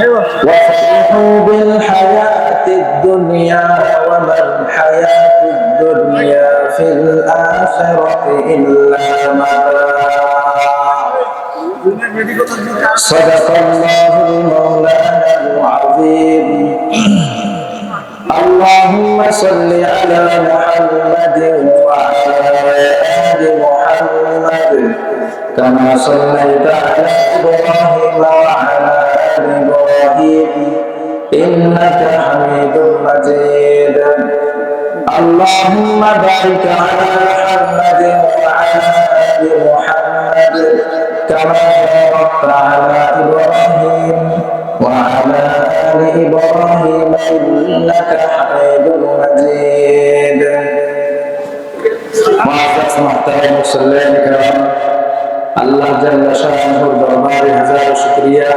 وفرحوا بالحياة الدنيا وما الحياة الدنيا في الآخرة إلا متاع. صدق الله مولانا العظيم. اللهم صل على محمد وعلى آل محمد كما صليت على إبراهيم وعلى آل إبراهيم إنك حميد مجيد. اللهم بارك على محمد وعلى آل محمد كما باركت على إبراهيم وعلى آل إبراهيم إنك حميد مجيد. معزز محترم মুসল্লিয়ান کرام, আল্লাহ জাল্লা শাআনুহুর দরবারে হাজারো শুকরিয়া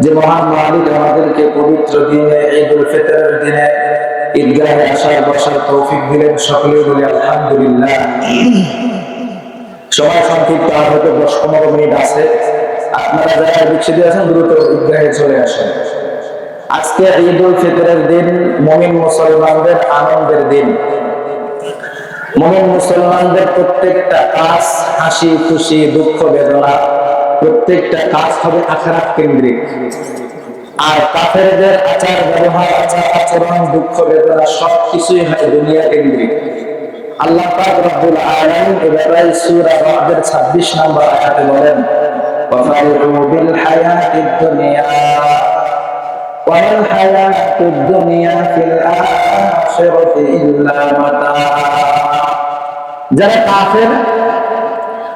যে মহান মালিক আমাদেরকে পবিত্র দিনে ঈদুল ফিতরের দিনে ঈদগাহে আসার বসার তৌফিক দিলেন। সকলে বলি আলহামদুলিল্লাহ। সময় সংক্ষিপ্ত, আর হয়তো 10-15 মিনিট আছে। আপনারা যারা বিচ্ছিন্ন আছেন দ্রুত ঈদগাহে চলে আসেন। আজকে ঈদুল ফিতরের দিন, মুমিন মুসলমানদের আনন্দের দিন। মুমিন মুসলমানদের প্রত্যেকটা কাজ, হাসি খুশি দুঃখ বেদনা, প্রত্যেকটা কাজ হবে আখিরাত কেন্দ্রিক। আর কাফেরদের আচার ব্যবহার, আচার আচরণ, দুঃখ বেদনা সবকিছুই হয় দুনিয়া কেন্দ্রিক। আল্লাহ পাক রব্বুল আলামিন এবারে সূরা রাদের 26 নম্বর আয়াতে বলেন, ওয়াফারিহু বিল হায়াতিদ দুনিয়া ওয়াল হায়াতুদ দুনিয়া ফিল আখিরাতি ইল্লা মাতা। যারা কাফের,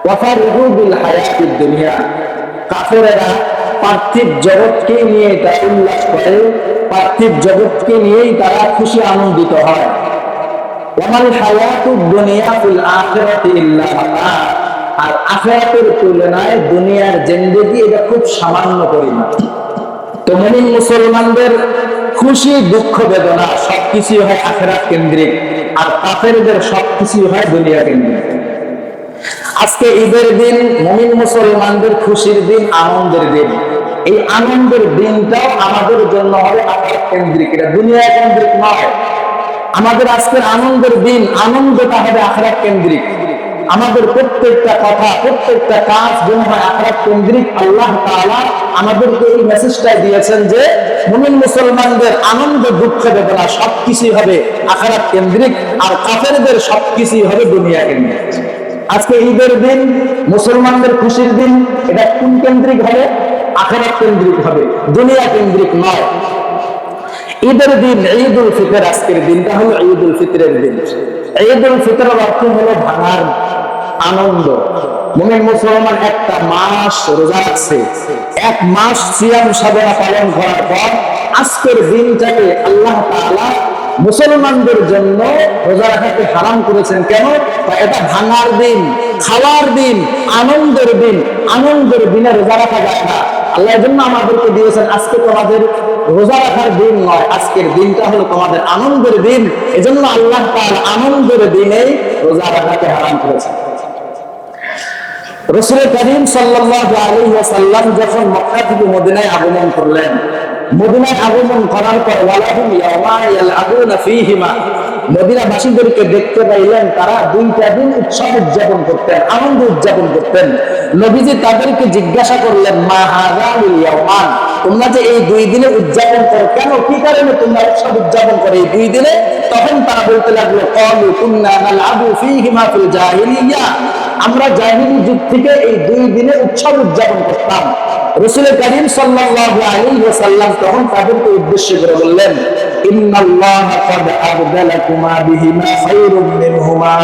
ওয়াফারিহু বিল হায়াতিদ দুনিয়া, কাফেররা পার্থিব জগৎকে নিয়ে তারা উল্লাস করে, পার্থিব জগৎকে নিয়েই তারা খুশি আনন্দিত হয়। ওয়াল হায়াতুদ দুনিয়া ফিল আখিরাতি ইল্লা মাতা, আর আখিরাতের তুলনায় দুনিয়ার জিন্দেগি এটা খুব সামান্য পরিমাণ। তো মুমিন মুসলমানদের খুশি দুঃখ বেদনা সবকিছু হয় আখিরাত কেন্দ্রিক, আর কাফেরদের সবকিছু হয় দুনিয়া কেন্দ্রিক। আজকে ঈদের দিন, মুমিন মুসলমানদের খুশির দিন, আনন্দের দিন। এই আনন্দের দিনটাও আমাদের জন্য হবে আখিরাত কেন্দ্রিক, এটা দুনিয়া কেন্দ্রিক নয়। আমাদের আজকের আনন্দের দিন, আনন্দটা হবে আখিরাত কেন্দ্রিক। আমাদের প্রত্যেকটা কথা, প্রত্যেকটা কাজ যেন হয় আখিরাত কেন্দ্রিক। আল্লাহ তাআলা আমাদেরকে এই মেসেজটাই দিয়েছেন যে মুমিন মুসলমানদের আনন্দ দুঃখ বেদনা সবকিছুই হবে আখিরাত কেন্দ্রিক, আর কাফেরদের সবকিছুই হবে দুনিয়া কেন্দ্রিক। আজকে ঈদের দিন, মুসলমানদের খুশির দিন, এটা কোন কেন্দ্রিক হবে? আখিরাত কেন্দ্রিক হবে, দুনিয়া কেন্দ্রিক নয়। ঈদের দিন, ঈদুল ফিতর, আজকের দিনটা হলো ঈদুল ফিতরের দিন। ঈদুল ফিতরের অর্থ হলো ভাঙার আনন্দ। মুমিন মুসলমান একটা মাস রোজা রাখছে, এক মাস সিয়াম সাধনা পালন করার পর আজকের দিনটাকে আল্লাহ তাআলা মুসলমানদের জন্য রোজা রাখাকে হারাম করেছেন। কেন? এটা ভাঙার দিন, খাওয়ার দিন, আনন্দের দিন। আনন্দের দিনে রোজা রাখা যায় না। আল্লাহ এর জন্য আমাদেরকে দিয়েছেন আজকে তোমাদের রোজা রাখার দিন নয়, আজকের দিনটা হলো তোমাদের আনন্দের দিন। এজন্য আল্লাহ তাআলা আনন্দের দিনেই রোজা রাখাকে হারাম করেছেন। রাসূল করিম সাল্লাল্লাহু আলাইহি ওয়াসাল্লাম যখন মক্কা থেকে মদিনায় আগমন করলেন, মদিনায় আগমন করার পর ওয়ালাহুম ইয়াওমান ইয়ালআবুনা ফীহিমা, মদিনাবাসীদেরকে দেখতে পাইলেন তারা দুইটা দিন উৎসব উদযাপন করতেন, আনন্দ উদযাপন করতেন। নবীজি তাদেরকে জিজ্ঞাসা করলেন, মা হাযালিল ইয়াওমান, তোমরা যে এই দুই দিনে উদযাপন করো, কেন, কি কারণে তোমরা উৎসব উদযাপন করো এই দুই দিনে? তখন তারা বলতে লাগলো, ক্বালু কুননা নালআবু ফীহিমা ফিল জাহিলিয়া, আমরা জাহিলি যুগ থেকে এই দুই দিনে উৎসব উদযাপন করতাম। রাসূল করিম সাল্লাল্লাহু আলাইহি ওয়াসাল্লাম তখন তাদেরকে উদ্দেশ্য করে বললেন, ইন্নাল্লাহা ক্বাদ আবদালাকুমা বিহিমা খায়রুম মিনহুমা।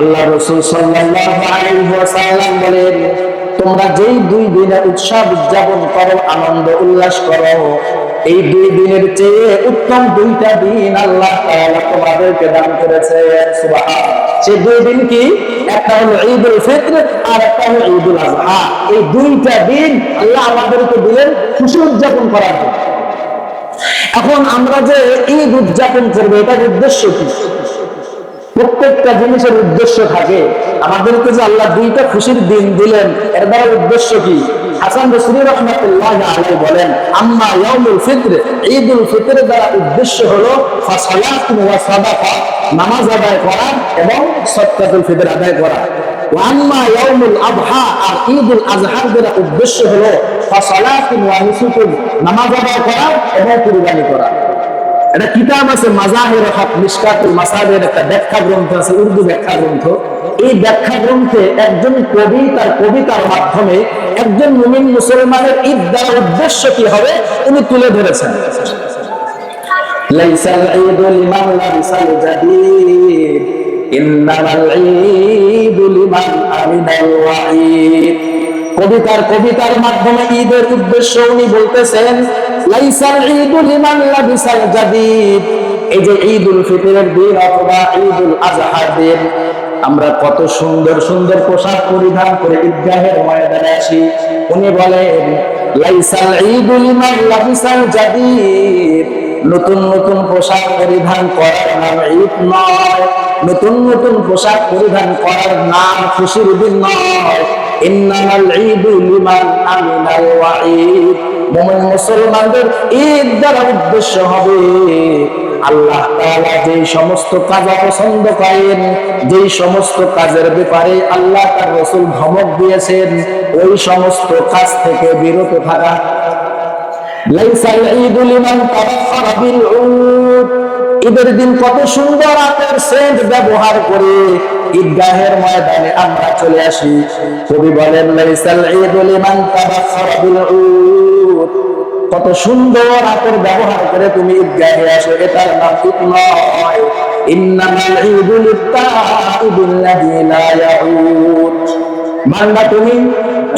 আল্লাহ রাসূল সাল্লাল্লাহু আলাইহি ওয়াসাল্লাম বলেন, তোমরা যেই দুই দিনে উৎসব উদযাপন করো, আনন্দ উল্লাস করো, এই দুই দিনের চেয়ে উত্তম দুইটা দিন আল্লাহ তাআলা তোমাদেরকে দান করেছে। সুবহানাল্লাহ। সেই দুই দিন কি? একটা হলো ঈদুল ফিতর আর একটা হলো ঈদুল আযহা। এই দুইটা দিন আল্লাহ আমাদেরকে দিলেন খুশি উদযাপন করার জন্য। এখন আমরা যে ঈদ উদযাপন করবো, এটার উদ্দেশ্য কি? প্রত্যেকটা জিনিসের উদ্দেশ্য থাকে। আমাদেরকে যে আল্লাহ দুইটা খুশির দিন দিলেন, এর দ্বারা উদ্দেশ্য কি? হাসান বসরি রাহমাতুল্লাহি আলাইহি বলেন, আম্মা ইয়াউমুল ফিতর, ঈদুল ফিতর দ্বারা উদ্দেশ্য হলো ফাসালাতুন ওয়া সাদাকা, নামাজ আদায় করা এবং সদকাতুল ফিতর আদায় করা। ওয়া আম্মা ইয়াউমুল আযহা, আর ঈদুল আযহার দ্বারা উদ্দেশ্য হলো ফাসালাতুন ওয়া নুসুকুন, নামাজ আদায় করা এবং কুরবানি করা। এটা কিতাব আছে মাজাহির হক মিশকাতুল মাসাবির, একটা ব্যাখ্যা গ্রন্থ আছে, উর্দু ব্যাখ্যা গ্রন্থ। এই ব্যাখ্যা গ্রন্থে একজন কবি তার কবিতার মাধ্যমে একজন মুমিন মুসলমানের ঈদ দ্বারা উদ্দেশ্য কি হবে উনি তুলে ধরেছেন। লাইসাল ঈদু লিমান লাবিসাল জাদীদ, ইন্নামাল ঈদু লিমান আমিনাল ওয়াঈদ। কবিতার মাধ্যমে ঈদের উদ্দেশ্য উনি বলতেছেন, লাইসাল ঈদু লিমান লাবিসাল জাদীদ, এই যে ঈদুল ফিতরের দিন অথবা ঈদুল আযহার দিন আমরা কত সুন্দর সুন্দর পোশাক পরিধান করে ঈদগাহের ময়দানে আসি। উনি বলেন, লাইসাল ঈদু লিমান লাবিসাল জাদীদ, নতুন নতুন পোশাক পরিধান করার নাম ঈদ নয়, নতুন নতুন পোশাক পরিধান করার নাম খুশির দিন নয়। ইন্নামাল ঈদু লিমান আমিনাল ওয়াঈদ, মুমিন মুসলমানদের ঈদ দ্বারা উদ্দেশ্য হবে আল্লাহ তাআলা যেই সমস্ত কাজ পছন্দ করেন, যেই সমস্ত কাজের ব্যাপারে আল্লাহ তার রাসূল ধমক দিয়েছেন, ওই সমস্ত কাজ থেকে বিরত থাকা। লাইসাল ঈদু লিমান তাবাখখারা বিল উদ, ঈদের দিন কত সুন্দর আতর সেন্ট ব্যবহার করে ঈদগাহের ময়দানে আমরা চলে আসি। কবি বলেন, লাইসাল ঈদু লিমান তাবাখখারা বিল উদ, কত সুন্দর আতর ব্যবহার করে তুমি ঈদগাহে আসো, এটার নাম ঈদ নয়। ইন্নামাল ঈদু লিত্তাইবিল্লাযী লা ইয়াউদ, বান্দা তুমি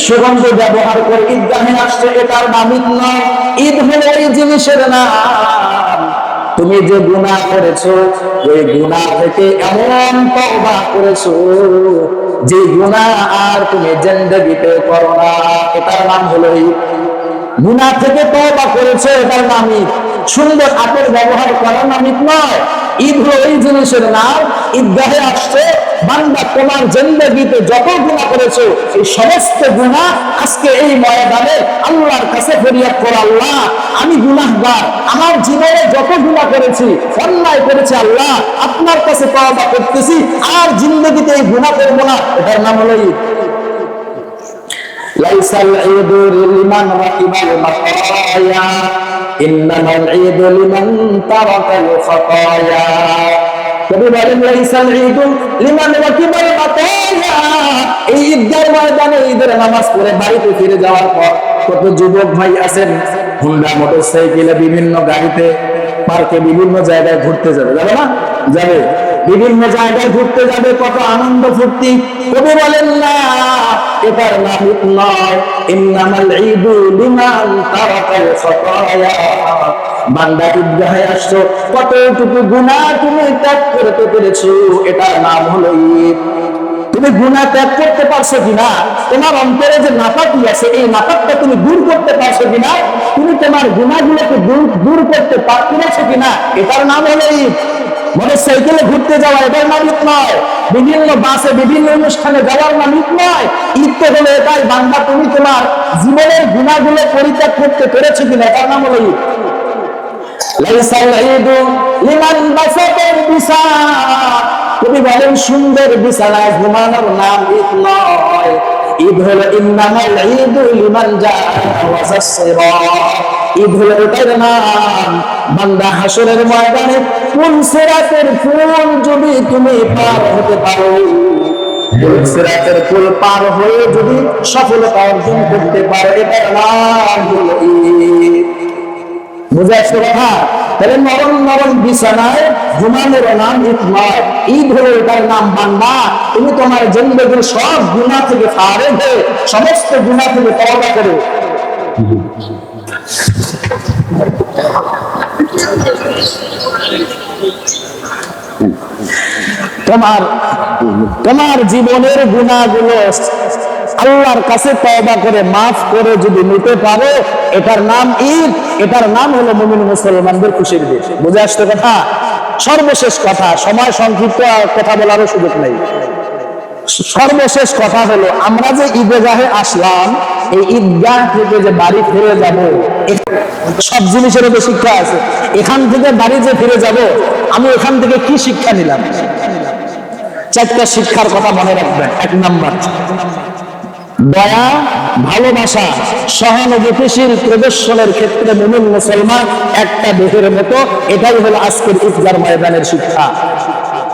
সুগন্ধ ব্যবহার করে ঈদগাহে আসছো, এটার নাম ঈদ নয়। ঈদ হলো এই জিনিসের নাম, তুমি যে গুনাহ করেছো ওই গুনাহ থেকে এমন তওবা করেছো যে গুনাহ আর তুমি জিন্দেগিতে করো না, এটার নাম হলো ঈদ। গুনাহ থেকে তওবা করেছো, এটার নাম ঈদ। সুন্দর আতর ব্যবহার করার নাম ঈদ নয়। ঈদ হলো এই জিনিসের নাম, ঈদগাহে আসছে বান্দা, তোমার জিন্দেগিতে যত গুনাহ করেছো এই সমস্ত গুনাহ আজকে এই ময়দানে আল্লাহর কাছে ফরিয়াদ করো, আল্লাহ আমি গুনাহগার, আমার জীবনে যত গুনাহ করেছি, অন্যায় করেছি, আল্লাহ আপনার কাছে তওবা করতেছি, আর জিন্দেগিতে এই গুনাহ করব না, এটার নাম হলো ঈদ। লাইসাল ঈদু লিমান রাকিবাল মাতায়া, ইন্নামাল ঈদু লিমান তারাকাল খাতায়া। কবি বলেন, লাইসাল ঈদু লিমান রাকিবাল মাতায়া, এই ঈদগাহের ময়দানে ঈদের নামাজ পড়ে বাড়িতে ফিরে যাওয়ার পর কত যুবক ভাই আছেন হুন্ডা মোটরসাইকেলে বিভিন্ন গাড়িতে পার্কে বিভিন্ন জায়গায় ঘুরতে যাবে, যাবে না? যাবে, বিভিন্ন জায়গায় ঘুরতে যাবে, কত আনন্দ ফুর্তি। কবি বলেন, না, এটার নাম ঈদ নয়। ইন্নামাল ঈদু লিমান তারাকাল খাতায়া, বান্দা ঈদগাহে আসছো, কতটুকু গুনাহ তুমি ত্যাগ করতে পেরেছো, এটার নাম হলো ঈদ। তুমি গুনাহ ত্যাগ করতে পারছো কিনা, তোমার অন্তরে যে নাপাকি আছে এই নাপাকটা তুমি দূর করতে পারছো কিনা, তুমি তোমার গুনাহগুলোকে দূর করতে পেরেছো কিনা, এটার নাম হলো ঈদ। মোটরসাইকেলে ঘুরতে যাওয়া, এটার নাম ঈদ নয়। বিভিন্ন বাসে বিভিন্ন অনুষ্ঠানে যাওয়ার নাম ঈদ নয়। ঈদ তো হলো এটাই, বান্দা তুমি তোমার জীবনের গুনাহগুলো পরিত্যাগ করতে পেরেছো কিনা, এটার নাম হলো ঈদ। লাইসাল ঈদু লিমান বাসাতাল বিসাত, কবি বলেন, সুন্দর বিছানায় ঘুমানোর নাম ঈদ নয়। ঈদ হলো ইন্নামাল ঈদু লিমান জাওয়াজাস সিরাত, ঈদ হলো এটার নাম বান্দা হাসরের ময়দানে কোন সিরাতের পুল যদি তুমি পার হতে পারো, সিরাতের পুল পার হয়ে যদি সফলতা অর্জন করতে পারো, এটার নাম হলো ঈদ। বুঝে আসছে কথা? তাহলে নরম নরম বিছানায় ঘুমানোর নাম ঈদ নয়। ঈদ হলো এটার নাম, বান্দা তুমি তোমার জিন্দেগির সব গুনাহ থেকে ফারেগ হয়ে সমস্ত গুনাহ থেকে তওবা করো। তোমার জীবনের গুনাহগুলো আল্লাহর কাছে তওবা করে মাফ করে যদি নিতে পারো, এটার নাম ঈদ, এটার নাম হলো মুমিন মুসলমানদের খুশির দিন। বুঝে আসছে কথা? সর্বশেষ কথা, সময় সংক্ষিপ্ত, কথা বলারও সুযোগ নেই। সর্বশেষ কথা হলো, আমরা যে ঈদগাহে আসলাম এই ঈদগাহ থেকে যে বাড়ি ফিরে যাব, সব জিনিসের মধ্যে শিক্ষা আছে। এখান থেকে বাড়ি যে ফিরে যাব, আমি এখান থেকে কি শিক্ষা নিলাম? চারটা শিক্ষার কথা মনে রাখবেন। এক নাম্বার, দয়া, ভালোবাসা, সহানুভূতিশীল প্রদর্শনের ক্ষেত্রে মুমিন মুসলমান একটা দেহের মতো। এটাই হলো আজকের ঈদগার ময়দানের শিক্ষা।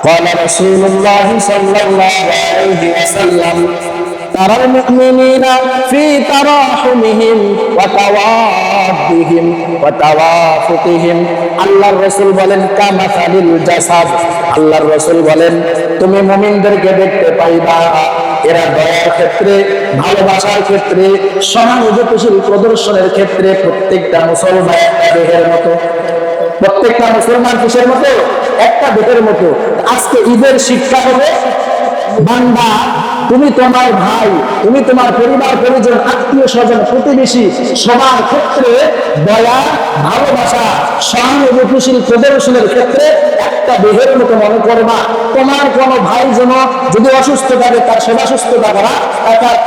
قال رسول الله صلى الله عليه وسلم ترى المؤمنين في تراحمهم وتوادهم وتوافقهم। আল্লাহর রাসূল বলেন কামাসালিল জাসাদ, আল্লাহর রাসূল বলেন তুমি মুমিনদেরকে দেখতে পাইবা এরা দয়ার ক্ষেত্রে, ভালোবাসার ক্ষেত্রে, সহানুভূতিশীল প্রদর্শনের ক্ষেত্রে প্রত্যেকটা মুসলমান একটা দেহের মতো। প্রত্যেকটা মুসলমান কিসের মতো? একটা দেহের মতো। আজকে ঈদের শিক্ষা হবে, বান্দা তুমি তোমার ভাই, তুমি তোমার পরিবার পরিজন, আত্মীয় স্বজন, প্রতিবেশী সবার ক্ষেত্রে দয়া, ভালোবাসা, সহানুভূতিশীল প্রদর্শনের ক্ষেত্রে একটা দেহের মতো মনে করবা। তোমার কোনো ভাই যেন যদি অসুস্থ থাকে তার সেবা সুস্থতা করা,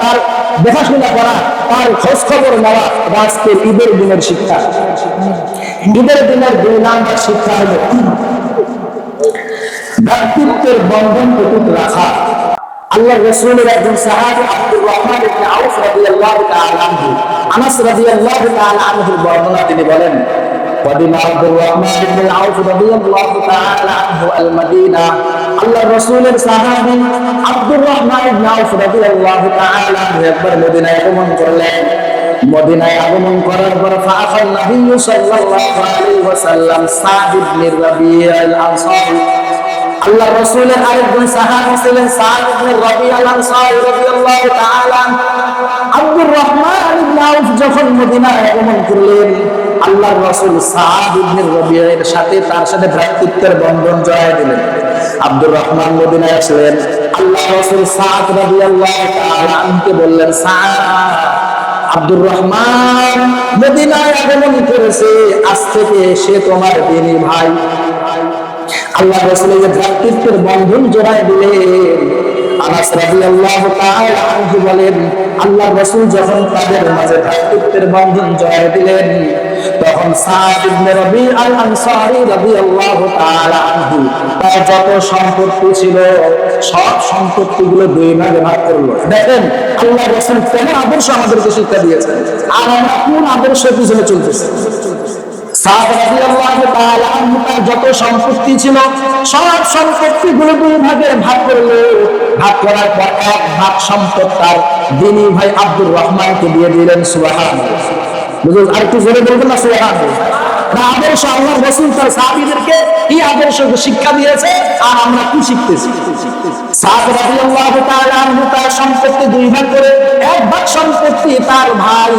তার দেখাশোনা করা, তার খোঁজ খবর নেওয়া। আজকে ঈদের দিনের শিক্ষা। ঈদের দিনের 2 নাম্বার শিক্ষা হলো ভ্রাতৃত্বের বন্ধন অটুট রাখা। আল্লাহর রাসূলের একজন সাহাবী আব্দুর রহমান ইবনে আউফ রাদিয়াল্লাহু তাআলা আনহু, আনাস রাদিয়াল্লাহু তাআলা আনহুর বর্ণনা তিনি বলেন, قدم عبد الرحمن بن عوف رضي الله تعالى عنه المدينة। আল্লাহর রাসূলের সাহাবী আব্দুর রহমান ইবনে আউফ রাদিয়াল্লাহু তাআলা আনহু একবার মদিনায় আগমন করলেন। মদিনায় আগমন করার পর ফাআখাল নবী সাল্লাল্লাহু আলাইহি ওয়াসাল্লাম সাদ ইবনে রাবিয়া আল আনসারী। আল্লাহর রাসূলের আরেকজন সাহাবী ছিলেন সাদ ইবনে রাবিয়া আল আনসারী রাদিয়াল্লাহু তাআলা। আব্দুর রহমান ইবনে আউফ যখন মদিনায় আগমন করলেন, আল্লাহর রাসূল সাদ ইবনে রাবিয়ার সাথে তার সাথে ভ্রাতৃত্বের বন্ধন জড়ায় দিলেন। আব্দুর রহমান মদিনায় আসলেন, আল্লাহর রাসূল সাদ রাদিয়াল্লাহু তাআলা আনহুকে বললেন, সাদ, আব্দুর রহমান মদিনায় আগমন করেছে, আজ থেকে সে তোমার দিনী ভাই। আল্লাহ রাসূলের ভ্রাতৃত্বের বন্ধন জড়ায় দিলেন। আনাস রাদিয়াল্লাহু তাআলা আনহু বলেন, আল্লাহর রাসূল যখন তাদের মাঝে ভ্রাতৃত্বের বন্ধন জড়ায় দিলেন, তখন সাদ ইবনে রাবি আল আনসারী রাদিয়াল্লাহু তাআলা আনহু তার যত সম্পত্তি ছিল সব সম্পত্তিগুলো 2 ভাগে ভাগ করলো। দেখেন আল্লাহর রাসূল কেন আদর্শ আমাদেরকে শিক্ষা দিয়েছেন, আর আমরা কোন আদর্শের পিছনে চলতেছি। সাদ রাদিয়াল্লাহু তাআলা আনহু তার যত সম্পত্তি ছিল সব সম্পত্তিগুলো 2 ভাগে ভাগ করলো। ভাগ করার পর 1 ভাগ সম্পদ তার দিনী ভাই আব্দুর রহমানকে দিয়ে দিলেন। সুবহানাল্লাহ। বুঝুন, আর একটু জোরে বলবেন না সুবহানাল্লাহ। আদর্শ আল্লাহর রাসূল তার সাহাবীদেরকে কি আদর্শ শিক্ষা দিয়েছে, আর আমরা কি শিখতেছি। সাদ রাদিয়াল্লাহু তাআলা আনহু তার সম্পত্তি 2 ভাগ করে 1 ভাগ সম্পত্তি তার ভাই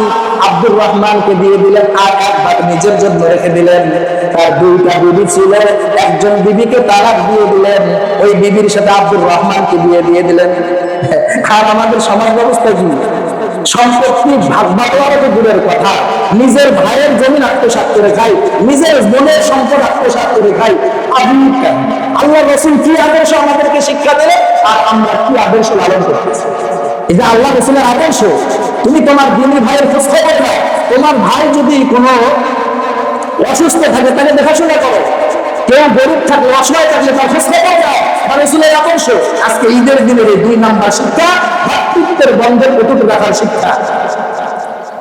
আব্দুর রহমানকে দিয়ে দিলেন, আর 1 ভাগ নিজের জন্য রেখে দিলেন। তার 2টা বিবি ছিল, একজন বিবিকে তালাক দিয়ে দিলেন, ওই বিবির সাথে আব্দুর রহমানকে দিয়ে দিলেন। আর আমাদের সমাজ ব্যবস্থা কি? সম্পত্তি ভাগ বাটোয়ারা তো দূরের কথা, নিজের ভাইয়ের জমি আত্মসাৎ করে খাই, নিজের বোনের সম্পদ আত্মসাৎ করে খাই। আল্লাহর রাসূল কি আদর্শ আমাদেরকে শিক্ষা দিলেন, আর আমরা কি আদর্শ লালন করতেছি। এই যে আল্লাহর রাসূলের আদর্শ, তুমি তোমার দিনী ভাইয়ের খোঁজ খবর নাও। তোমার ভাই যদি কোনো অসুস্থ থাকে তাকে দেখাশোনা করো, কেউ গরিব থাকলে, অসহায় থাকলে তার খোঁজ খবর নাও। রাসূলের আদর্শ। আজকে ঈদের দিনের এই 2 নাম্বার শিক্ষা, ভ্রাতৃত্বের বন্ধন অটুট রাখার শিক্ষা।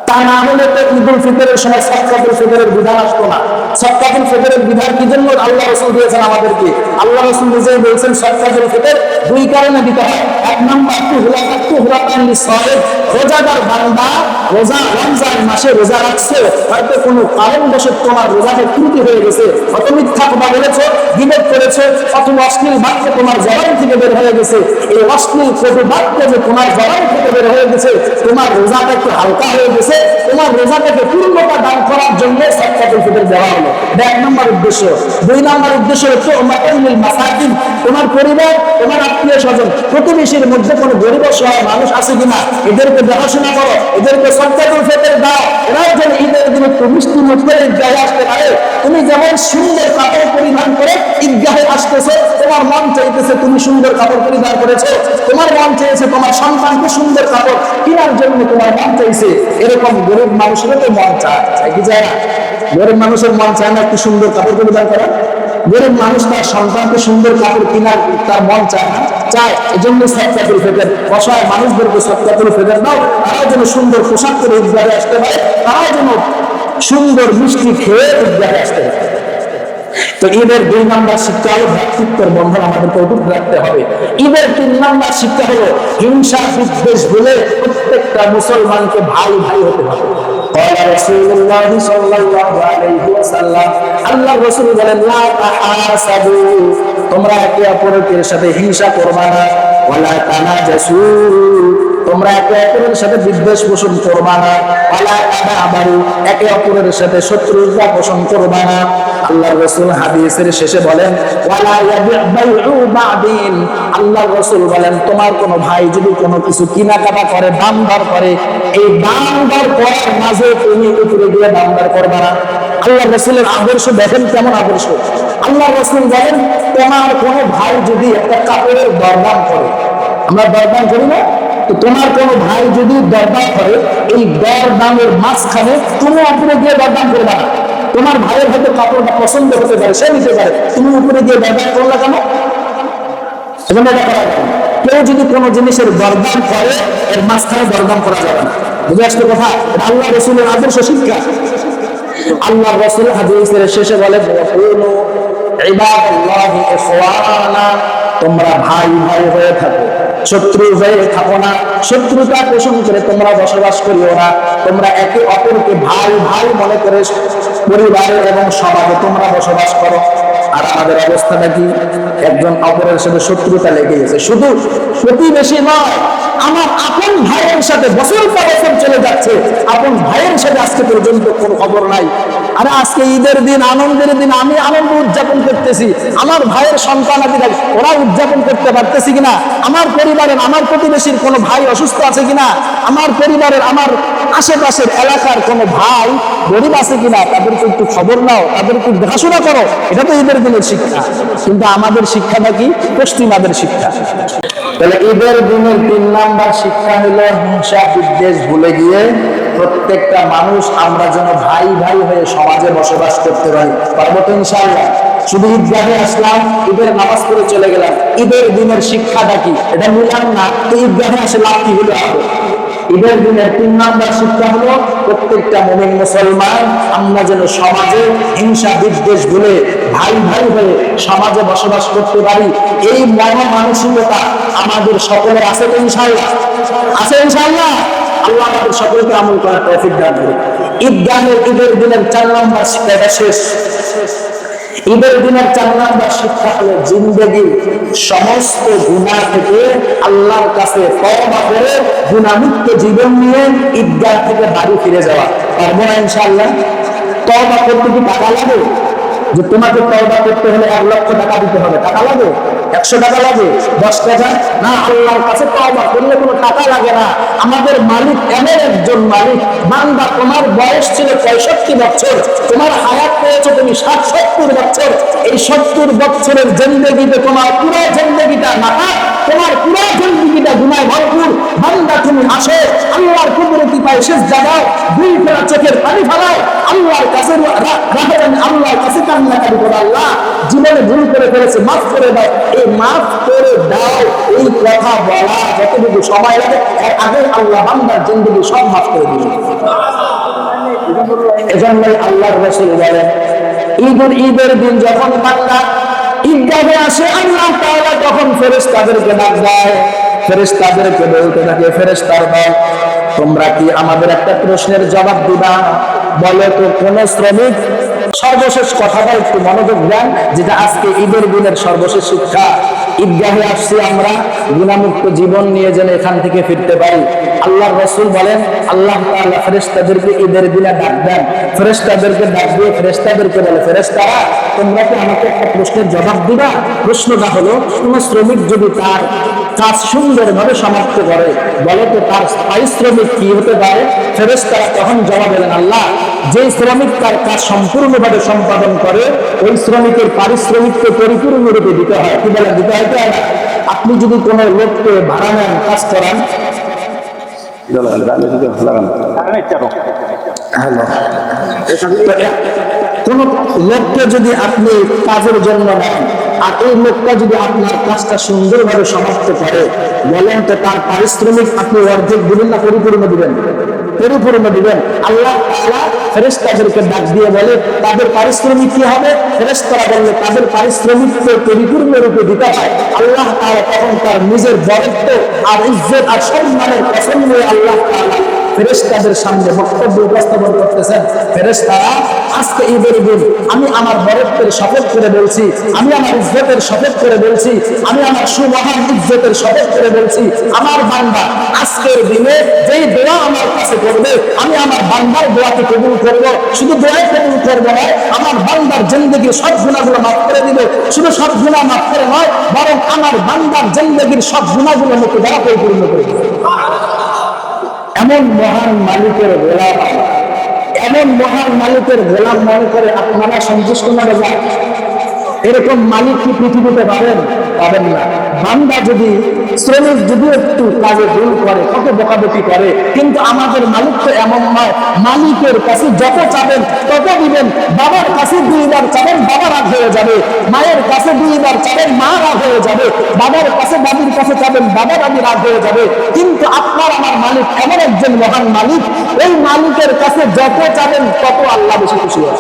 তা না হলে তো ঈদুল ফিতরের সময় সাদকাতুল ফিতরের বিধান আসতো না। সাদকাতুল ফিতরের বিধান কি জন্য আল্লাহ রাসূল দিয়েছেন আমাদেরকে? আল্লাহ রাসূল নিজেই বলেছেন সাদকাতুল ফিতর 2 কারণে দিতে হয়। 1 নাম্বার তুহরাতান লিসাইম, রোজাদার বান্দা রোজা রমজান মাসে রোজা রাখছে, হয়তো কোনো কারণবশত তোমার রোজাতে ত্রুটি হয়ে গেছে, হয়তো মিথ্যা কথা বলেছো, গীবত করেছো, অথবা অশ্লীল বাক্য তোমার জবান থেকে বের হয়ে গেছে। এই অশ্লীল কটু বাক্য যে তোমার জবান থেকে বের হয়ে গেছে, তোমার রোজাটা একটু হালকা হয়ে গেছে, তোমার রোজাটাকে পূর্ণতা দান করার জন্য সাদকাতুল ফিতর দেওয়া হলো। এটা 1 নম্বর উদ্দেশ্য। 2 নম্বর উদ্দেশ্য হচ্ছে উম্মাতুল মাসাকিন, তোমার পরিবার, তোমার আত্মীয়-স্বজন, প্রতিবেশীর মধ্যে কোনো গরিব অসহায় মানুষ আছে কিনা এদেরকে দেখাশোনা করো, এদেরকে সাদকাতুল ফিতর দাও, এরাও যেন ঈদের দিনে একটু মিষ্টি মুখ করে ঈদগাহে আসতে পারে। তুমি যেমন সুন্দর কাপড় পরিধান করে ঈদগাহে আসতেছো, তোমার মন চাইতেছে তুমি সুন্দর কাপড় পরিধান করেছো, তোমার মন চাইছে তোমার সন্তানকে সুন্দর কাপড় কেনার জন্য তোমার মন চাইছে, এরকম গরিব মানুষেরও তো মন চায়, কি চায় না? গরিব মানুষের মন চায় না একটু সুন্দর কাপড় পরিধান করা? গরিব মানুষ তার সন্তানকে সুন্দর কাপড় কেনার তার মন চায় না, চায়। এজন্য সাদকাতুল ফিতর, অসহায় মানুষদেরকে সাদকাতুল ফিতর দাও, তারাও যেন সুন্দর পোশাক করে ঈদগাহে আসতে পারে, তারাও যেন সুন্দর মিষ্টি খেয়ে ঈদগাহে আসতে পারে। তো ঈদের 2 নম্বর শিক্ষা হলো ভ্রাতৃত্বের বন্ধন আমাদেরকে অটুট রাখতে হবে। ঈদের 3 নম্বর শিক্ষা হলো হিংসা বিদ্বেষ ভুলে প্রত্যেকটা মুসলমানকে ভাই ভাই হতে হবে। আল্লাহ রাসূল বলেন, লা তাহাসাদু, তোমরা একে অপরের সাথে হিংসা করবা না, ওয়ালা তানাজাসু, তোমরা একে অপরের সাথে বিদ্বেষ পোষণ করবা না, ওয়ালা তাদাবারু, একে অপরের সাথে শত্রুতা পোষণ করবা না। আল্লাহর রাসূল হাদিসের শেষে বলেন, ওয়ালা ইয়াবিউ বাদিন, আল্লাহর রাসূল বলেন তোমার কোন ভাই যদি কোনো কিছু কেনাকাটা করে, দাম দর করে, এই দাম দর করার মাঝে তুমি উপরে গিয়ে দাম দর করবা না। আল্লাহর রাসূলের আদর্শ দেখেন কেমন আদর্শ। আল্লাহর রাসূল বলেন তোমার কোন ভাই যদি একটা কাপড়ের দরদাম করে, আমরা দরদাম করি না, তো তোমার কোন ভাই যদি দরদাম করে, এই দরদামের মাঝখানে তুমি উপরে গিয়ে দরদাম করবা না। তোমার ভাইয়ের হয়তো কাপড়টা পছন্দ হতে পারে, সে নিতে পারে, তুমি উপরে গিয়ে দরদাম করলা কেন? এজন্য এটা করা যাবে না। কেউ যদি কোনো জিনিসের দরদাম করে, এর মাঝখানে দরদাম করা যাবে না। বুঝে আসলে কথা? এটা আল্লাহ রাসূলের আদর্শ শিক্ষা। আল্লাহ রাসূল হাদিসের শেষে বলে, ওয়াকুনু ইবাদাল্লাহি ইখওয়ানা, তোমরা ভাই ভাই হয়ে থাকো, শত্রু হয়ে থাকো না, শত্রুতা পোষণ করে তোমরা বসবাস করিও না, তোমরা একে অপরকে ভাই ভাই মনে করে পরিবারে এবং সমাজে তোমরা বসবাস করো। আর আমাদের অবস্থাটা কি? একজন অপরের সাথে শত্রুতা লেগে গেছে। শুধু প্রতিবেশী নয়, আমার আপন ভাইয়ের সাথে বছর পর বছর চলে যাচ্ছে, আপন ভাইয়ের সাথে আজকে পর্যন্ত কোনো খবর নাই। আরে আজকে ঈদের দিন, আনন্দের দিন, আমি আনন্দ উদযাপন করতেছি, আমার ভাইয়ের সন্তান আদি ওরা উদযাপন করতে পারতেছি কিনা? আমার পরিবারের, আমার প্রতিবেশীর কোনো ভাই অসুস্থ আছে কিনা? আমার পরিবারের, আমার আশেপাশের এলাকার কোনো ভাই গরিব আছে কিনা? তাদেরকে একটু খবর নাও, তাদেরকে দেখাশোনা করো। এটা তো ঈদের দিনের শিক্ষা। কিন্তু আমাদের শিক্ষাটা কি? পশ্চিমাদের শিক্ষা। তাহলে ঈদের দিনের 3 নাম্বার শিক্ষা হলো হিংসা বিদ্বেষ ভুলে গিয়ে প্রত্যেকটা মানুষ আমরা যেন ভাই ভাই হয়ে সমাজে বসবাস করতে পারি। পারবো তো ইনশাআল্লাহ? শুধু ঈদগাহে আসলাম, ঈদের নামাজ পড়ে চলে গেলাম, ঈদের দিনের শিক্ষাটা কি এটা নিলাম না, তো ঈদগাহে আসে লাভ কি হলো? ঈদের দিনের 3 নাম্বার শিক্ষা হলো প্রত্যেকটা মুমিন মুসলমান আমরা যেন সমাজে হিংসা বিদ্বেষ ভুলে ভাই ভাই হয়ে সমাজে বসবাস করতে পারি। এই মন মানসিকতা আমাদের সকলের আছে তো ইনশাআল্লাহ? আছে ইনশাআল্লাহ? আল্লাহ আমাদের সকলকে আমল করার তৌফিক দান করুন। ঈদের দিনের 4 নাম্বার শিক্ষাটা শেষ। ঈদের দিনের 4 নাম্বার শিক্ষা হলো জিন্দেগির সমস্ত গুনাহ থেকে আল্লাহর কাছে তওবা করে গুনাহমুক্ত জীবন নিয়ে ঈদগাহ থেকে বাড়ি ফিরে যাওয়া। পারবো না ইনশাআল্লাহ? তওবা করতে কি টাকা লাগে? যে তোমাকে তওবা করতে হলে 1 লক্ষ টাকা দিতে হবে, টাকা লাগে? 100 টাকা লাগে? 10 টাকা? না, আল্লাহর কাছে তওবা করলে কোনো টাকা লাগে না। আমাদের মালিক এমন একজন মালিক, বান্দা তোমার বয়স ছিল 65 বছর, তোমার হায়াত পেয়েছো তুমি 60-70 বছর, এই 70 বছরের জিন্দেগিতে তোমার পুরো জিন্দেগিটা নাপাক, তোমার পুরো জিন্দেগিটা গুনাহে ভরপুর। বান্দা তুমি আসো, আল্লাহর কুদরতি পায়ে সিজদা দাও, 2 ফোঁটা চোখের পানি ফেলাও, আল্লাহর কাছে আল্লাহর কাছে কান্নাকাটি করো, আল্লাহ জীবনে ভুল করে ফেলেছে, মাফ করে দাও। এই মাফ করে দাও এই কথা বলা যতটুকু সময় লাগে, এর আগে আল্লাহ বান্দার জিন্দেগি সব মাফ করে দিবেন। এজন্যই আল্লাহর রাসূল বলেন ঈদের দিন যখন বান্দা ঈদগাহে আসে, আল্লাহ তাআলা তখন ফেরেশতাদেরকে ডাক দেয়, ফেরেশতাদেরকে বলতে থাকে, ফেরেশতার দল তোমরা কি আমাদের একটা প্রশ্নের জবাব দিবা? বলে তো কোন শ্রমিক? সর্বশেষ কথাটা একটু মনোযোগ দেন, যেটা আজকে ঈদের দিনের সর্বশেষ শিক্ষা। ঈদগাহে আসছি আমরা গুনাহমুক্ত জীবন নিয়ে যেন এখান থেকে ফিরতে পারি। আল্লাহর রাসূল বলেন আল্লাহ তাআলা ফেরেশতাদেরকে ঈদের দিনে ডাক দেন, ফেরেশতাদেরকে ডাক দিয়ে ফেরেশতাদেরকে বলে, ফেরেশতারা তোমরা কি আমাকে একটা প্রশ্নের জবাব দিবা? প্রশ্নটা হলো, কোন শ্রমিক যদি তার কাজ সুন্দরভাবে সমাপ্ত করে, বলে তো তার পারিশ্রমিক কি হতে পারে? ফেরেশতারা তখন জবাব দেন, আল্লাহ, যে শ্রমিক তার কাজ সম্পূর্ণভাবে সম্পাদন করে ওই শ্রমিকের পারিশ্রমিককে পরিপূর্ণরূপে দিতে হয়। কি বলে দিতে হয়? আপনি যদি কোনো লোককে ভাড়া নেন, কাজ করান, কোন লোককে যদি আপনি কাজের জন্য নেন আর এই লোকটা যদি আপনার কাজটা সুন্দরভাবে সমাপ্ত করে, বলেন তো তার পারিশ্রমিক আপনি অর্ধেক দিবেন না পরিপূর্ণ দিবেন? পরিপূর্ণ দিবেন। আল্লাহ তাআলা ফেরেশতাদেরকে ডাক দিয়ে বলে তাদের পারিশ্রমিক কি হবে? ফেরেশতারা বললে তাদের পারিশ্রমিককে পরিপূর্ণ রূপে দিতে হয়। আল্লাহ তাআলা তখন তার নিজের বরত্ব আর ইজ্জত আর সম্মানের কসম নিয়ে আল্লাহ তাআলা ফেরেশতাদের সামনে বক্তব্য উপস্থাপন করতেছেন, ফেরেশতারা আজকে ঈদের দিন আমি আমার বরত্বের শপথ করে বলছি, আমি আমার ইজ্জতের শপথ করে বলছি, আমি আমার সুমহান ইজ্জতের শপথ করে বলছি, আমার বান্দা আজকের দিনে যেই দোয়া আমার কাছে করবে আমি আমার বান্দার দোয়াকে কবুল করব। শুধু দোয়াই কবুল করব না, আমার বান্দার জিন্দেগির সব গুনাহগুলো মাফ করে দিব। শুধু সব গুনাহ মাফ করে নয়, বরং আমার বান্দার জিন্দেগির সব গুনাহগুলো মুক্তি দ্বারা পরিপূর্ণ করে দিব। এমন মহান মালিকের গোলাম, এমন মহান মালিকের গোলাম মনে করে আপনারা সন্তুষ্ট না যায়? এরকম মালিক কি পৃথিবীতে পাবেন? পাবেন না। বান্দা যদি শ্রমিক যদি একটু কাজে ভুল করে, কত বকাবকি করে, কিন্তু আমাদের মালিক তো এমন নয়। মালিকের কাছে যত চাবেন তত দিবেন। বাবার কাছে 2 বার চাবেন, বাবা রাগ হয়ে যাবে। মায়ের কাছে 2 বার চাবেন, মা রাগ হয়ে যাবে। বাবার কাছে দাদির কাছে চাবেন, বাবা দাদি রাগ হয়ে যাবে। কিন্তু আপনার আমার মালিক এমন একজন মহান মালিক, এই মালিকের কাছে যত চাবেন তত আল্লাহ বেশি খুশি হয়।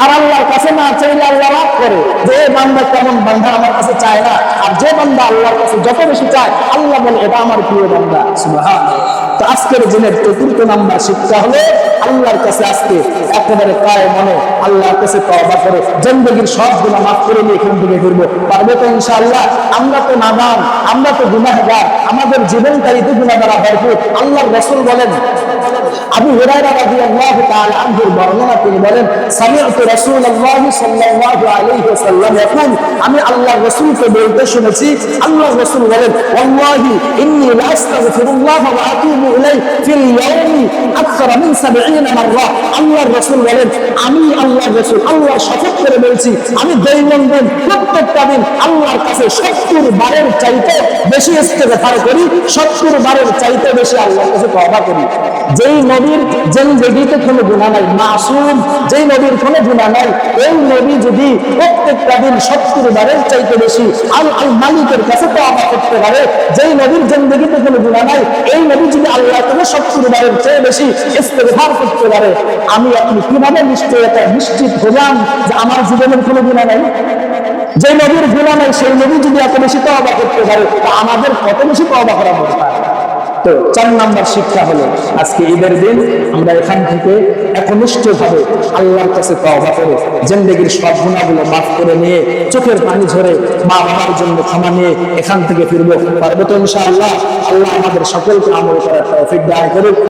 আর আল্লাহর কাছে না চাইলে আল্লাহ রাগ করে যে বান্দা কেমন বান্দা আমার কাছে চায় না। আর যে বান্দা আল্লাহর কাছে যত বেশি চায় আল্লাহ বলে এটা আমার প্রিয় বান্দা। সুবহানাল্লাহ। তো আজকের দিনের 4th নাম্বার শিক্ষা হলো আল্লাহর কাছে আজকে একেবারে কায় মনে আল্লাহর কাছে তওবা করে জিন্দেগীর সব গুনাহ মাফ করে নিয়ে এখান থেকে ফিরবো। পারবো তো ইনশাআল্লাহ? আমরা তো নাদান, আমরা তো গুনাহগার, আমাদের জীবনটাই তো গুনাহ দ্বারা ভরপুর। আল্লাহর রাসূল বলেন, আবু হুরায়রা রাদিয়াল্লাহু তাআলা আনহুর বর্ণনা তিনি বলেন, সামি'তু রাসূলুল্লাহ সাল্লাল্লাহু আলাইহি ওয়াসাল্লাম ইয়াকুল, আমি আল্লাহর রাসূলকে বলতে শুনেছি, আল্লাহর রাসূল বলেন, ওয়াল্লাহি ইন্নী লা আস্তাগফিরুল্লাহ ওয়া আতুবু ইলাইহি ফিল ইয়াওমি আকসারা মিন 70 মাররা। আল্লাহর রাসূল বলেন, আমি আল্লাহর রাসূল আল্লাহর শপথ করে বলছি, আমি দৈনন্দিন প্রত্যেকটা দিন আল্লাহর কাছে 70 বারের চাইতে বেশি ইস্তেগফার করি, 70 বারের চাইতে বেশি আল্লাহর কাছে তওবা করি। যেই নবীর জিন্দেগিতে কোনো গুনাহ নাই, মাসুম, যেই নবীর কোনো গুনাহ নাই, এই নবী যদি প্রত্যেকটা দিন 70 বারের চাইতে বেশি আল মালিকের কাছে তওবা করতে পারে, যেই নবীর জিন্দেগিতে কোনো গুনাহ নাই, এই নবী যদি আল্লাহর কাছে 70 বারের চেয়ে বেশি ইস্তেগফার করতে পারে, আমি আপনি কিভাবে নিশ্চিত হলাম যে আমার জীবনের কোনো গুনাহ নাই? যে নবীর গুনাহ নাই সেই নবী যদি এত বেশি তওবা করতে পারে, তা আমাদের কত বেশি তওবা করা দরকার। তো 4 নাম্বার শিক্ষা হলো আজকে ঈদের দিন আমরা এখান থেকে একনিষ্ঠভাবে আল্লাহর কাছে তওবা করে জিন্দেগির সব গুনাহগুলো মাফ করে নিয়ে চোখের পানি ঝরে মা বাবার জন্য ক্ষমা নিয়ে এখান থেকে ফিরবো। পারবো তো ইনশাআল্লাহ? আল্লাহ আমাদের সকলকে আমল করার তৌফিক দান করুন।